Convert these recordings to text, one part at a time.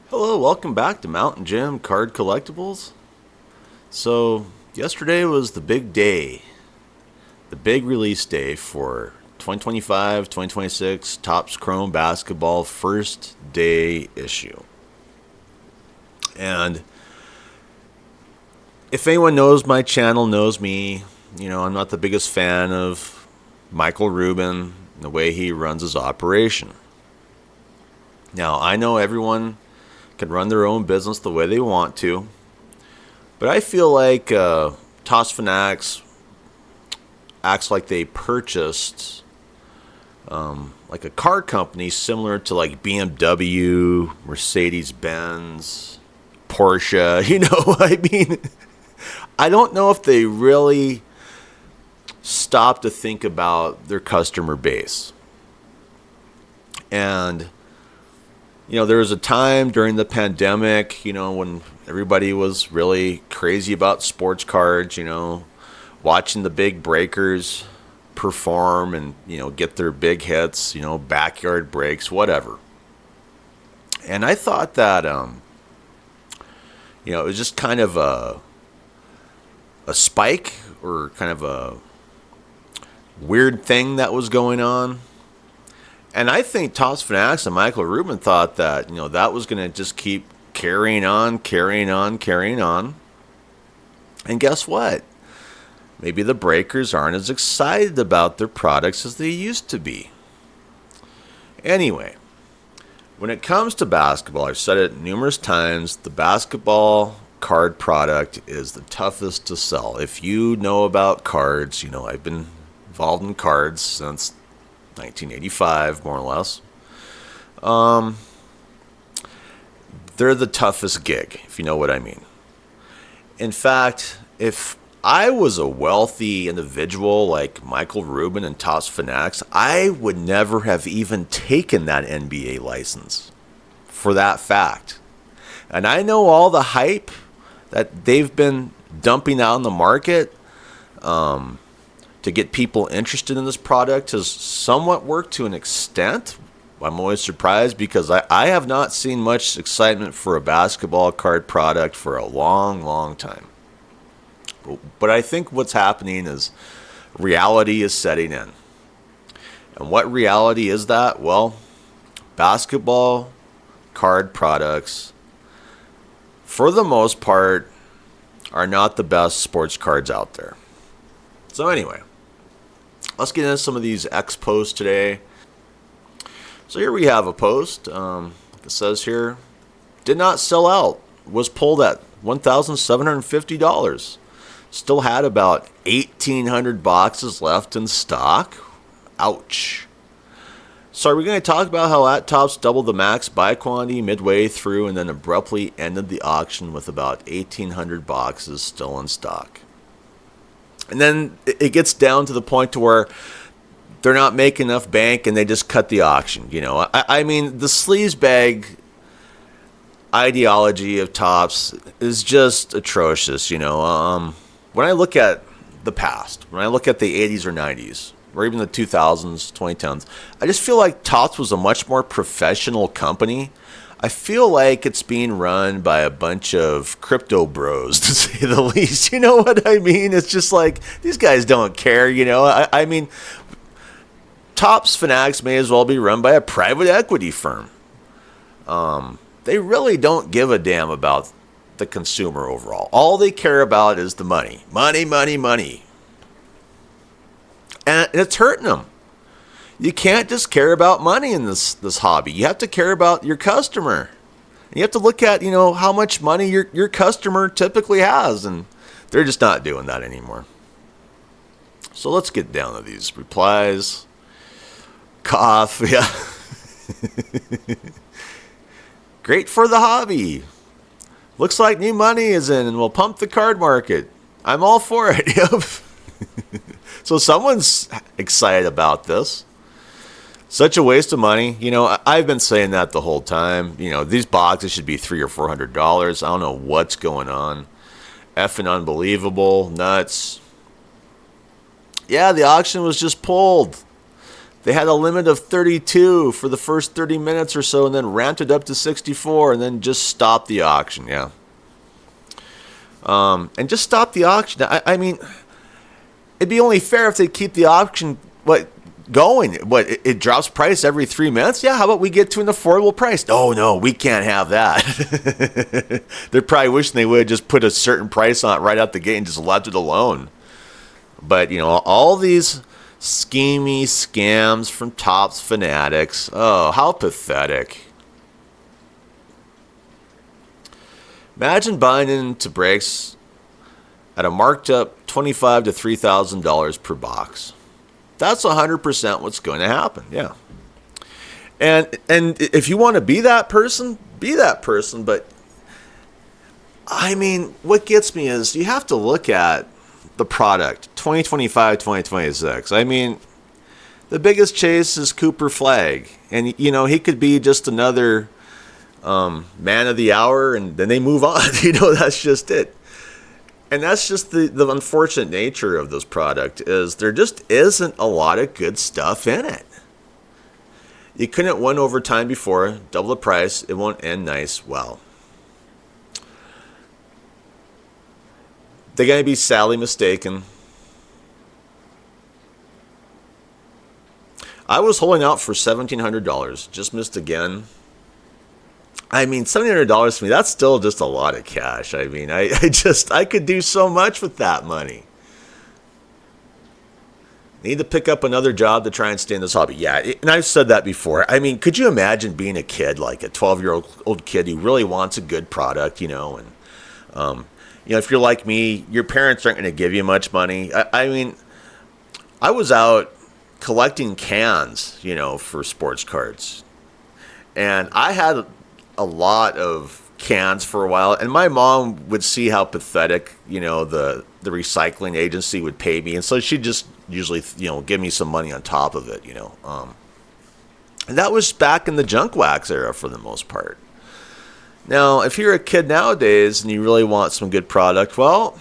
Hello, welcome back to Mountain Gym Card Collectibles. So, yesterday was the big day, the big release day for 2025 2026 Topps Chrome Basketball first day issue. And if anyone knows my channel, knows me, I'm not the biggest fan of Michael Rubin and the way he runs his operation. Now, I know everyone can run their own business the way they want to. But I feel like Topps Fanatics acts like they purchased like a car company similar to like BMW, Mercedes-Benz, Porsche. I don't know if they really stop to think about their customer base. And there was a time during the pandemic, when everybody was really crazy about sports cards, watching the big breakers perform and, get their big hits, backyard breaks, whatever. And I thought that, it was just kind of a spike or kind of a weird thing that was going on. And I think Topps Fanatics and Michael Rubin thought that, that was going to just keep carrying on. And guess what? Maybe the breakers aren't as excited about their products as they used to be. Anyway, when it comes to basketball, I've said it numerous times, the basketball card product is the toughest to sell. If you know about cards, I've been involved in cards since 1985, more or less. They're the toughest gig, if you know what I mean. In fact, if I was a wealthy individual like Michael Rubin and Topps Fanatics, I would never have even taken that NBA license for that fact. And I know all the hype that they've been dumping out in the market to get people interested in this product has somewhat worked to an extent. I'm always surprised because I have not seen much excitement for a basketball card product for a long time. But I think what's happening is reality is setting in. And what reality is that? Well, basketball card products, for the most part, are not the best sports cards out there. So anyway, let's get into some of these X posts today. So here we have a post. Like it says here, did not sell out. Was pulled at $1,750. Still had about 1,800 boxes left in stock. Ouch. So are we going to talk about how at Topps doubled the max buy quantity midway through and then abruptly ended the auction with about 1,800 boxes still in stock? And then it gets down to the point to where they're not making enough bank and they just cut the auction. I mean, the sleaze bag ideology of Topps is just atrocious. When I look at the past, when I look at the 80s or 90s, or even the 2000s, 2010s, I just feel like Topps was a much more professional company. I feel like it's being run by a bunch of crypto bros, to say the least. You know what I mean? It's just like, these guys don't care, I mean, Topps Fanatics may as well be run by a private equity firm. They really don't give a damn about the consumer overall. All they care about is the money. Money. And it's hurting them. You can't just care about money in this hobby. You have to care about your customer. You have to look at, how much money your customer typically has, and they're just not doing that anymore. So let's get down to these replies. Cough, yeah. Great for the hobby. Looks like new money is in and will pump the card market. I'm all for it. Yep. So someone's excited about this. Such a waste of money. I've been saying that the whole time. These boxes should be $300 or $400. I don't know what's going on. Effing unbelievable. Nuts. Yeah, the auction was just pulled. They had a limit of 32 for the first 30 minutes or so, and then ramped it up to 64, and then just stopped the auction. Yeah. And just stop the auction. I mean, it'd be only fair if they keep the auction going. It drops price every 3 minutes? Yeah, how about we get to an affordable price? No, we can't have that. They're probably wishing they would just put a certain price on it right out the gate and just left it alone. But, all these schemy scams from Topps Fanatics. Oh, how pathetic. Imagine buying into breaks at a marked up $2,500 to $3,000 per box. That's 100% what's going to happen. Yeah. And if you want to be that person, be that person. But I mean, what gets me is you have to look at the product 2025, 2026. I mean, the biggest chase is Cooper Flagg. And, he could be just another man of the hour, and then they move on. That's just it. And that's just the unfortunate nature of this product, is there just isn't a lot of good stuff in it. You couldn't win over time before, double the price, it won't end nice. Well, they're going to be sadly mistaken. I was holding out for $1,700, just missed again. I mean, $700 to me, that's still just a lot of cash. I mean, I could do so much with that money. Need to pick up another job to try and stay in this hobby. Yeah, and I've said that before. I mean, could you imagine being a kid, like a 12-year-old kid who really wants a good product, and, if you're like me, your parents aren't going to give you much money. I mean, I was out collecting cans, for sports cards. And I had a lot of cans for a while, and my mom would see how pathetic, the recycling agency would pay me, and so she'd just usually, give me some money on top of it, and that was back in the junk wax era for the most part. Now, if you're a kid nowadays and you really want some good product, well,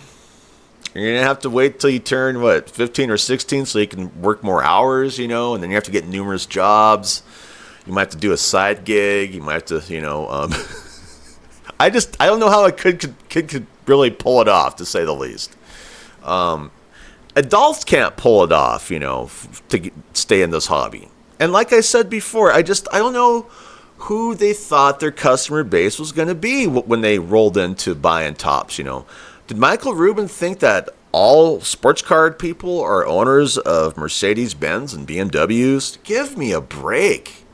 you're going to have to wait till you turn, 15 or 16 so you can work more hours, and then you have to get numerous jobs. You might have to do a side gig. You might have to, I don't know how a kid could really pull it off, to say the least. Adults can't pull it off, to stay in this hobby. And like I said before, I don't know who they thought their customer base was going to be when they rolled into buying Topps, Did Michael Rubin think that all sports card people are owners of Mercedes-Benz and BMWs? Give me a break.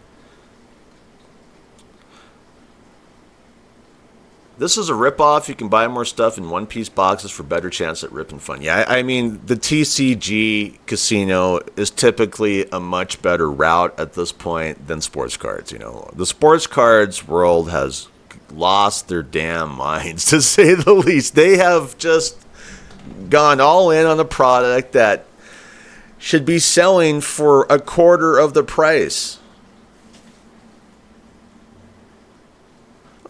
This is a ripoff. You can buy more stuff in one-piece boxes for better chance at ripping fun. Yeah, I mean, the TCG casino is typically a much better route at this point than sports cards. The sports cards world has lost their damn minds, to say the least. They have just gone all in on a product that should be selling for a quarter of the price.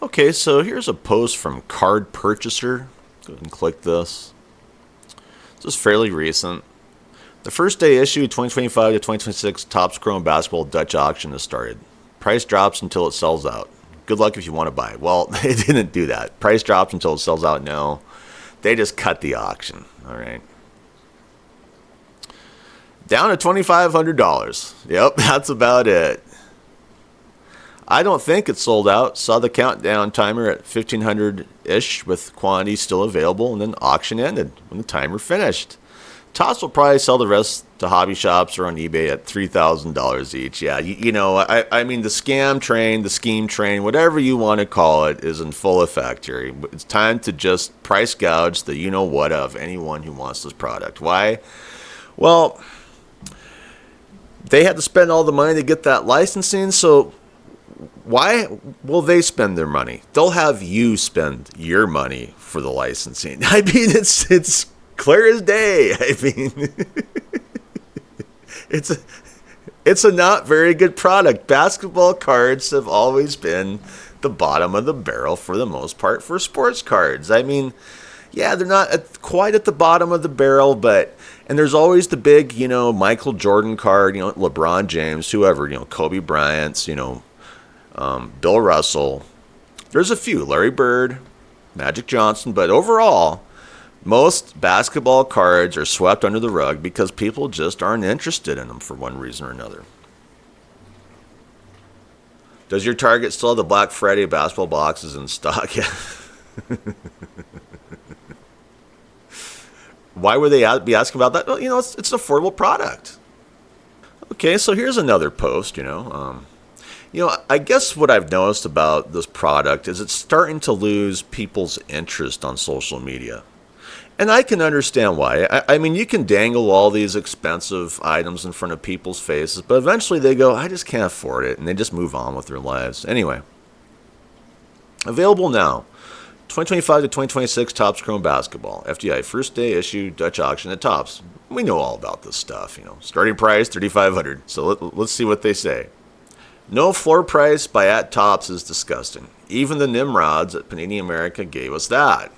Okay, so here's a post from Card Purchaser. Go ahead and click this. This is fairly recent. The first day issue 2025 to 2026 Topps Chrome Basketball Dutch auction has started. Price drops until it sells out. Good luck if you want to buy. Well, they didn't do that. Price drops until it sells out. No, they just cut the auction. All right. Down to $2,500. Yep, that's about it. I don't think it's sold out. Saw the countdown timer at 1,500-ish with quantity still available, and then auction ended when the timer finished. Topps will probably sell the rest to hobby shops or on eBay at $3,000 each. Yeah, I mean, the scam train, the scheme train, whatever you want to call it, is in full effect here. It's time to just price gouge the you-know-what of anyone who wants this product. Why? Well, they had to spend all the money to get that licensing, so why will they spend their money? They'll have you spend your money for the licensing. I mean, it's clear as day. I mean, it's a not very good product. Basketball cards have always been the bottom of the barrel for the most part for sports cards. I mean, Yeah, they're not quite at the bottom of the barrel, but and there's always the big, Michael Jordan card, LeBron James, whoever, Kobe Bryant's, Bill Russell. There's a few, Larry Bird, Magic Johnson, but overall, most basketball cards are swept under the rug because people just aren't interested in them for one reason or another. Does your Target still have the Black Friday basketball boxes in stock? Yeah. Why would they be asking about that? Well, it's an affordable product. Okay, so here's another post. I guess what I've noticed about this product is it's starting to lose people's interest on social media. And I can understand why. I mean, you can dangle all these expensive items in front of people's faces, but eventually they go, I just can't afford it, and they just move on with their lives. Anyway, available now. 2025 to 2026 Topps Chrome Basketball. FDI first day issue Dutch auction at Topps. We know all about this stuff, Starting price $3,500. So let's see what they say. No floor price by at Topps is disgusting. Even the Nimrods at Panini America gave us that.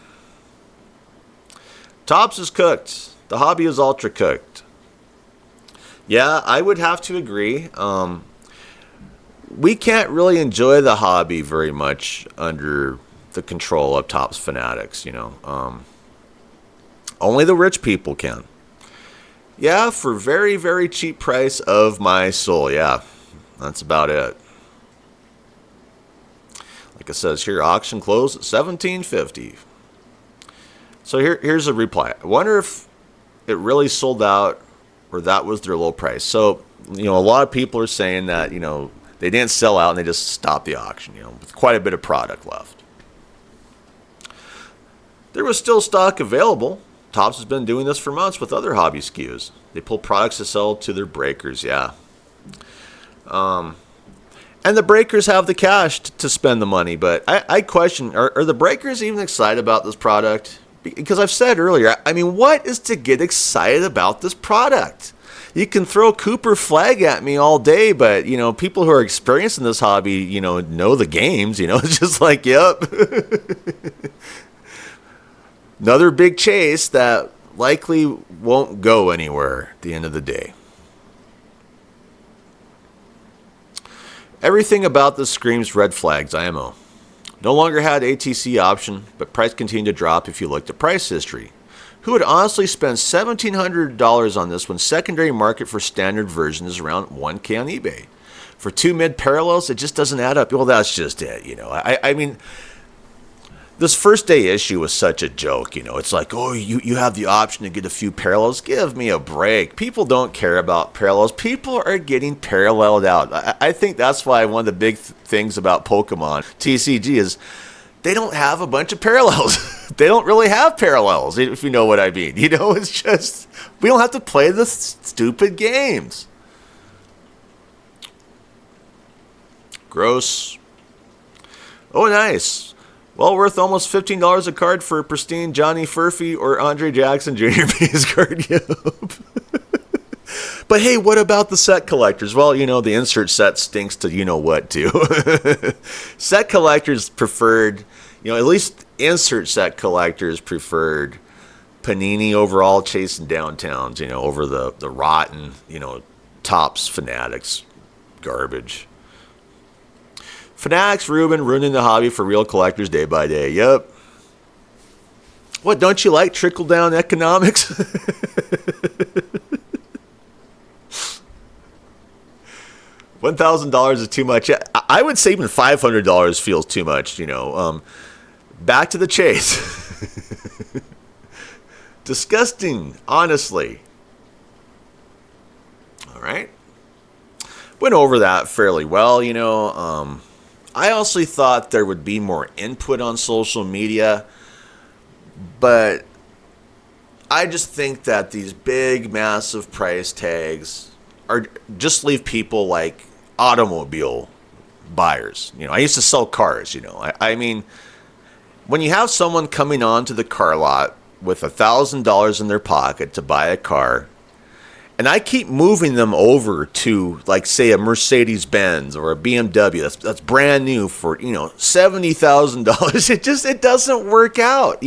Topps is cooked. The hobby is ultra cooked. Yeah, I would have to agree. We can't really enjoy the hobby very much under the control of Topps Fanatics, Only the rich people can. Yeah, for very, very cheap price of my soul. Yeah, that's about it. Like it says here, auction closed at $17.50. So here's a reply. I wonder if it really sold out or that was their low price. So, a lot of people are saying that, they didn't sell out and they just stopped the auction, with quite a bit of product left. There was still stock available. Topps has been doing this for months with other hobby SKUs. They pull products to sell to their breakers, yeah. And the breakers have the cash to spend the money, but I question, are the breakers even excited about this product? Because I've said earlier, I mean, what is to get excited about this product? You can throw Cooper Flag at me all day, but, people who are experiencing this hobby, know the games, it's just like, yep. Another big chase that likely won't go anywhere at the end of the day. Everything about this screams red flags, IMO. No longer had ATC option, but price continued to drop if you looked at price history. Who would honestly spend $1,700 on this when secondary market for standard version is around $1,000 on eBay? For two mid parallels, it just doesn't add up. Well, that's just it, I mean, this first day issue was such a joke, It's like, oh, you have the option to get a few parallels. Give me a break. People don't care about parallels. People are getting paralleled out. I think that's why one of the big things about Pokemon TCG is they don't have a bunch of parallels. They don't really have parallels, if you know what I mean. It's just, we don't have to play the stupid games. Gross. Oh, nice. Well worth almost $15 a card for a pristine Johnny Furphy or Andre Jackson Jr. base card. But hey, what about the set collectors? Well, the insert set stinks to what too. Set collectors preferred, at least insert set collectors preferred Panini overall chasing downtowns, over the rotten, Topps Fanatics garbage. Fanatics, Ruben, ruining the hobby for real collectors day by day. Yep. What, don't you like trickle-down economics? $1,000 is too much. I would say even $500 feels too much, Back to the chase. Disgusting, honestly. All right. Went over that fairly well, I also thought there would be more input on social media, but I just think that these big, massive price tags are just leave people like automobile buyers. I used to sell cars, I mean, when you have someone coming onto the car lot with $1,000 in their pocket to buy a car, and I keep moving them over to, like, say, a Mercedes-Benz or a BMW that's brand new for, $70,000. It doesn't work out,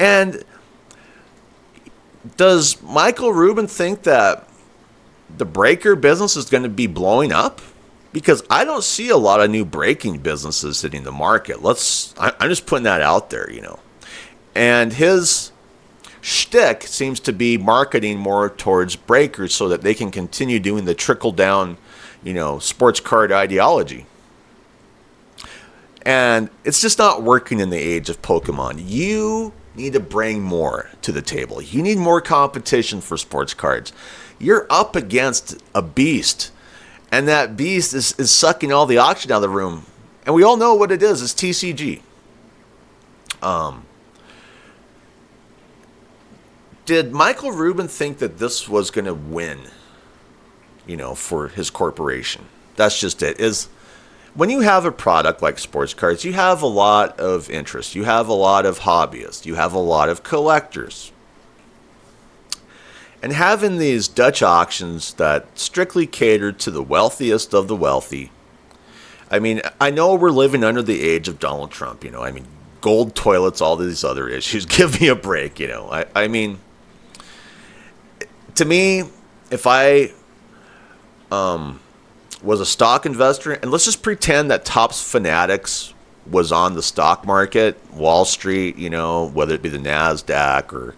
And does Michael Rubin think that the breaker business is going to be blowing up? Because I don't see a lot of new breaking businesses hitting the market. I'm just putting that out there, And his shtick seems to be marketing more towards breakers so that they can continue doing the trickle down, sports card ideology. And it's just not working in the age of Pokemon. You need to bring more to the table. You need more competition for sports cards. You're up against a beast. And that beast is sucking all the oxygen out of the room. And we all know what it is. It's TCG. Did Michael Rubin think that this was going to win, for his corporation? That's just it. When you have a product like sports cards, you have a lot of interest. You have a lot of hobbyists. You have a lot of collectors. And having these Dutch auctions that strictly cater to the wealthiest of the wealthy. I mean, I know we're living under the age of Donald Trump, gold toilets, all these other issues. Give me a break, I mean, to me, if I was a stock investor, and let's just pretend that Topps Fanatics was on the stock market, Wall Street, whether it be the NASDAQ or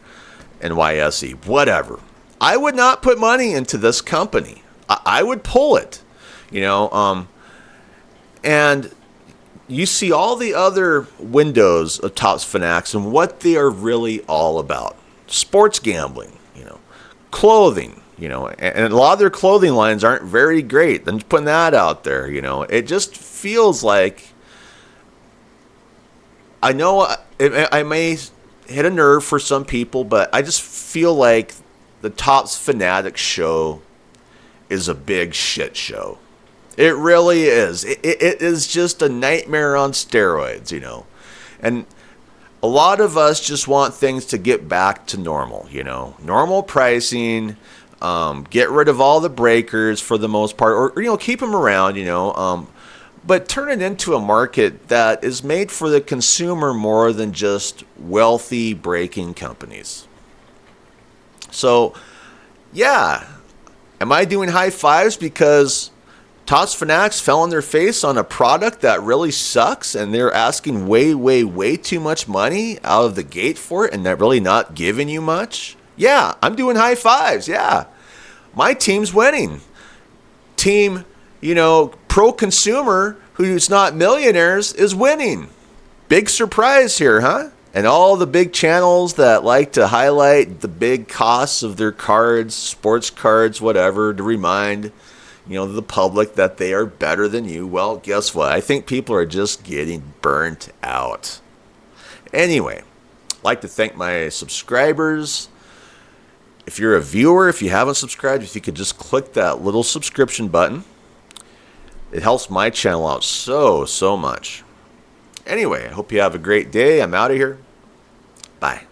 NYSE, whatever. I would not put money into this company. I would pull it, and you see all the other windows of Topps Fanatics and what they are really all about. Sports gambling, clothing, and a lot of their clothing lines aren't very great. I'm just putting that out there, It just feels like, I know I may hit a nerve for some people, but I just feel like the Topps Fanatics show is a big shit show. It really is. It is just a nightmare on steroids, And a lot of us just want things to get back to normal, Normal pricing, get rid of all the breakers for the most part, or keep them around, but turn it into a market that is made for the consumer more than just wealthy breaking companies. So, yeah, am I doing high fives because Topps Fanatics fell on their face on a product that really sucks and they're asking way, way, way too much money out of the gate for it and they're really not giving you much? Yeah, I'm doing high fives, yeah. My team's winning. Team, pro-consumer who's not millionaires is winning. Big surprise here, huh? And all the big channels that like to highlight the big costs of their cards, sports cards, whatever, to remind, the public that they are better than you. Well, guess what? I think people are just getting burnt out. Anyway, I'd like to thank my subscribers. If you're a viewer, if you haven't subscribed, if you could just click that little subscription button. It helps my channel out so, so much. Anyway, I hope you have a great day. I'm out of here. Bye.